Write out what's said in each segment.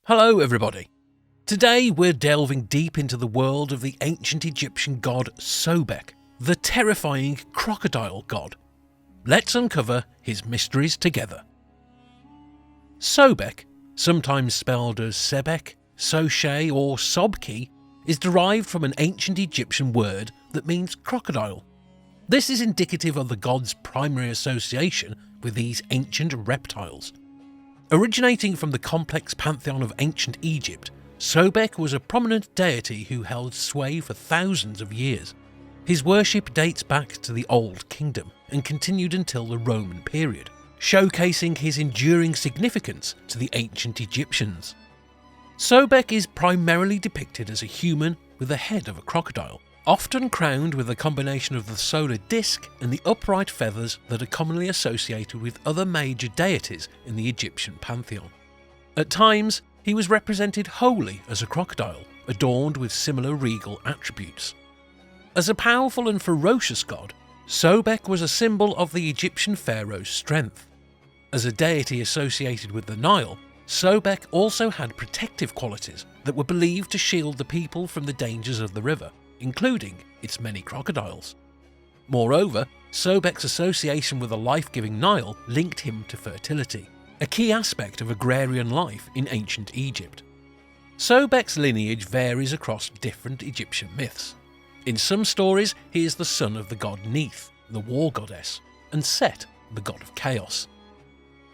Hello everybody. Today we're delving deep into the world of the ancient Egyptian god Sobek, the terrifying crocodile god. Let's uncover his mysteries together. Sobek, sometimes spelled as Sebek, Soshe or Sobki, is derived from an ancient Egyptian word that means crocodile. This is indicative of the god's primary association with these ancient reptiles. Originating from the complex pantheon of ancient Egypt, Sobek was a prominent deity who held sway for thousands of years. His worship dates back to the Old Kingdom and continued until the Roman period, showcasing his enduring significance to the ancient Egyptians. Sobek is primarily depicted as a human with the head of a crocodile, often crowned with a combination of the solar disk and the upright feathers that are commonly associated with other major deities in the Egyptian pantheon. At times, he was represented wholly as a crocodile, adorned with similar regal attributes. As a powerful and ferocious god, Sobek was a symbol of the Egyptian pharaoh's strength. As a deity associated with the Nile, Sobek also had protective qualities that were believed to shield the people from the dangers of the river, including its many crocodiles. Moreover, Sobek's association with the life-giving Nile linked him to fertility, a key aspect of agrarian life in ancient Egypt. Sobek's lineage varies across different Egyptian myths. In some stories, he is the son of the god Neith, the war goddess, and Set, the god of chaos.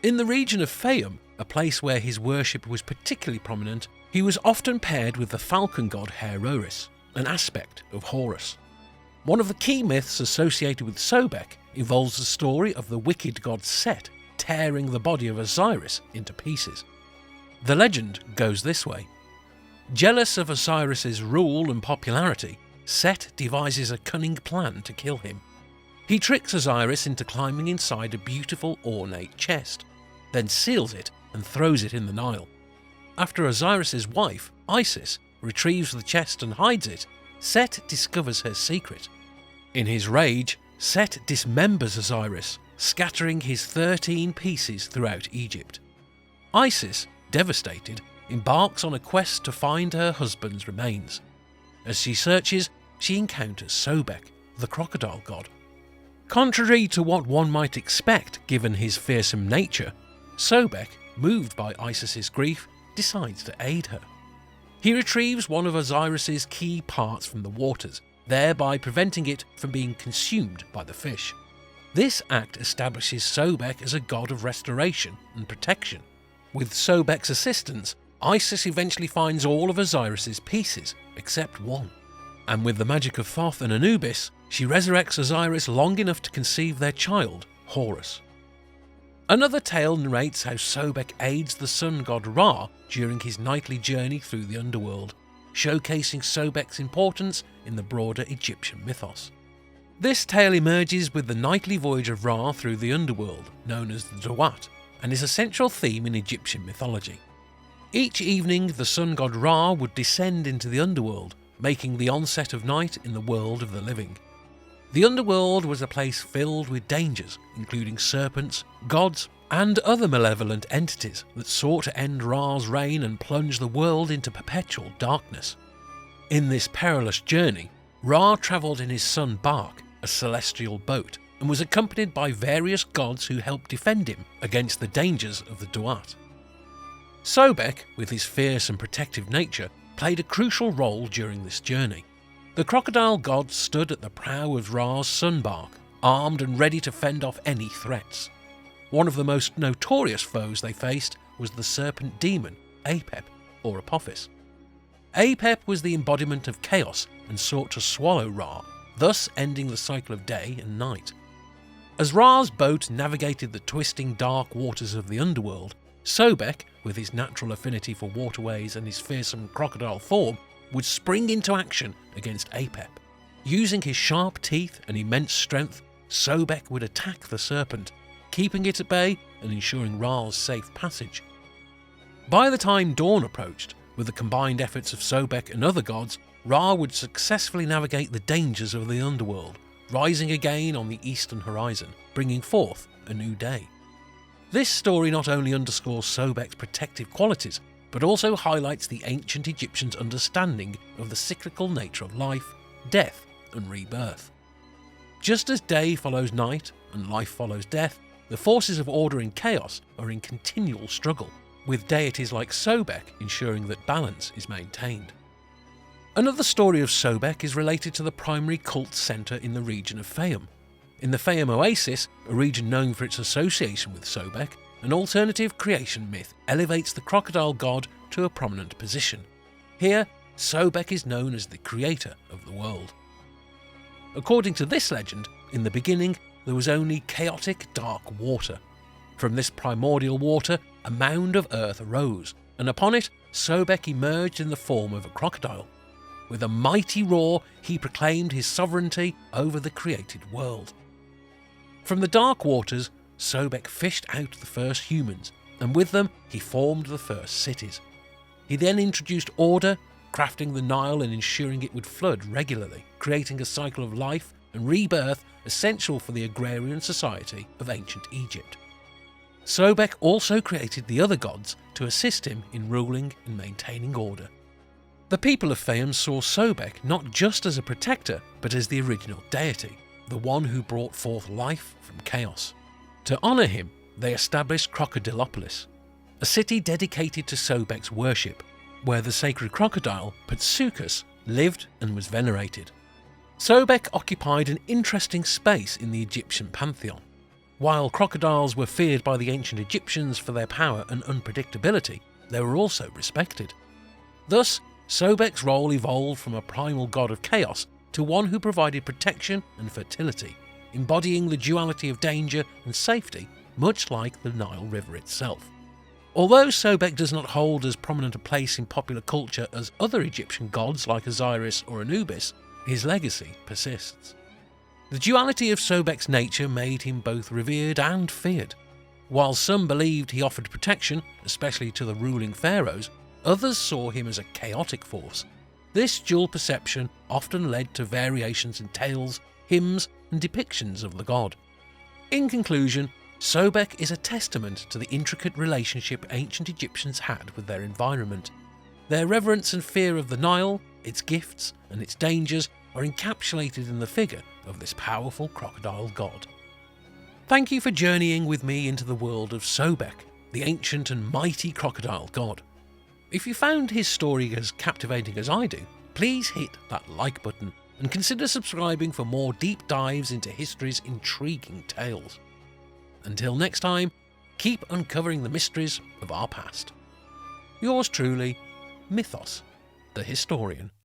In the region of Faiyum, a place where his worship was particularly prominent, he was often paired with the falcon god Osiris, an aspect of Horus. One of the key myths associated with Sobek involves the story of the wicked god Set tearing the body of Osiris into pieces. The legend goes this way. Jealous of Osiris's rule and popularity, Set devises a cunning plan to kill him. He tricks Osiris into climbing inside a beautiful ornate chest, then seals it and throws it in the Nile. After Osiris's wife, Isis, retrieves the chest and hides it, Set discovers her secret. In his rage, Set dismembers Osiris, scattering his 13 pieces throughout Egypt. Isis, devastated, embarks on a quest to find her husband's remains. As she searches, she encounters Sobek, the crocodile god. Contrary to what one might expect given his fearsome nature, Sobek, moved by Isis's grief, decides to aid her. He retrieves one of Osiris's key parts from the waters, thereby preventing it from being consumed by the fish. This act establishes Sobek as a god of restoration and protection. With Sobek's assistance, Isis eventually finds all of Osiris's pieces, except one. And with the magic of Thoth and Anubis, she resurrects Osiris long enough to conceive their child, Horus. Another tale narrates how Sobek aids the sun god Ra during his nightly journey through the underworld, showcasing Sobek's importance in the broader Egyptian mythos. This tale emerges with the nightly voyage of Ra through the underworld, known as the Duat, and is a central theme in Egyptian mythology. Each evening, the sun god Ra would descend into the underworld, making the onset of night in the world of the living. The underworld was a place filled with dangers, including serpents, gods, and other malevolent entities that sought to end Ra's reign and plunge the world into perpetual darkness. In this perilous journey, Ra travelled in his son bark, a celestial boat, and was accompanied by various gods who helped defend him against the dangers of the Duat. Sobek, with his fierce and protective nature, played a crucial role during this journey. The crocodile god stood at the prow of Ra's sunbark, armed and ready to fend off any threats. One of the most notorious foes they faced was the serpent demon, Apep, or Apophis. Apep was the embodiment of chaos and sought to swallow Ra, thus ending the cycle of day and night. As Ra's boat navigated the twisting dark waters of the underworld, Sobek, with his natural affinity for waterways and his fearsome crocodile form, would spring into action against Apep. Using his sharp teeth and immense strength, Sobek would attack the serpent, keeping it at bay and ensuring Ra's safe passage. By the time dawn approached, with the combined efforts of Sobek and other gods, Ra would successfully navigate the dangers of the underworld, rising again on the eastern horizon, bringing forth a new day. This story not only underscores Sobek's protective qualities, but also highlights the ancient Egyptians' understanding of the cyclical nature of life, death, and rebirth. Just as day follows night and life follows death, the forces of order and chaos are in continual struggle, with deities like Sobek ensuring that balance is maintained. Another story of Sobek is related to the primary cult centre in the region of Faiyum. In the Faiyum Oasis, a region known for its association with Sobek, an alternative creation myth elevates the crocodile god to a prominent position. Here, Sobek is known as the creator of the world. According to this legend, in the beginning there was only chaotic dark water. From this primordial water, a mound of earth arose, and upon it Sobek emerged in the form of a crocodile. With a mighty roar, he proclaimed his sovereignty over the created world. From the dark waters, Sobek fished out the first humans, and with them he formed the first cities. He then introduced order, crafting the Nile and ensuring it would flood regularly, creating a cycle of life and rebirth essential for the agrarian society of ancient Egypt. Sobek also created the other gods to assist him in ruling and maintaining order. The people of Faiyum saw Sobek not just as a protector, but as the original deity, the one who brought forth life from chaos. To honour him, they established Crocodilopolis, a city dedicated to Sobek's worship, where the sacred crocodile, Patsuchus, lived and was venerated. Sobek occupied an interesting space in the Egyptian pantheon. While crocodiles were feared by the ancient Egyptians for their power and unpredictability, they were also respected. Thus, Sobek's role evolved from a primal god of chaos to one who provided protection and fertility, embodying the duality of danger and safety, much like the Nile River itself. Although Sobek does not hold as prominent a place in popular culture as other Egyptian gods like Osiris or Anubis, his legacy persists. The duality of Sobek's nature made him both revered and feared. While some believed he offered protection, especially to the ruling pharaohs, others saw him as a chaotic force. This dual perception often led to variations in tales, hymns, and depictions of the god. In conclusion, Sobek is a testament to the intricate relationship ancient Egyptians had with their environment. Their reverence and fear of the Nile, its gifts, and its dangers are encapsulated in the figure of this powerful crocodile god. Thank you for journeying with me into the world of Sobek, the ancient and mighty crocodile god. If you found his story as captivating as I do, please hit that like button and consider subscribing for more deep dives into history's intriguing tales. Until next time, keep uncovering the mysteries of our past. Yours truly, Mythos the Historian.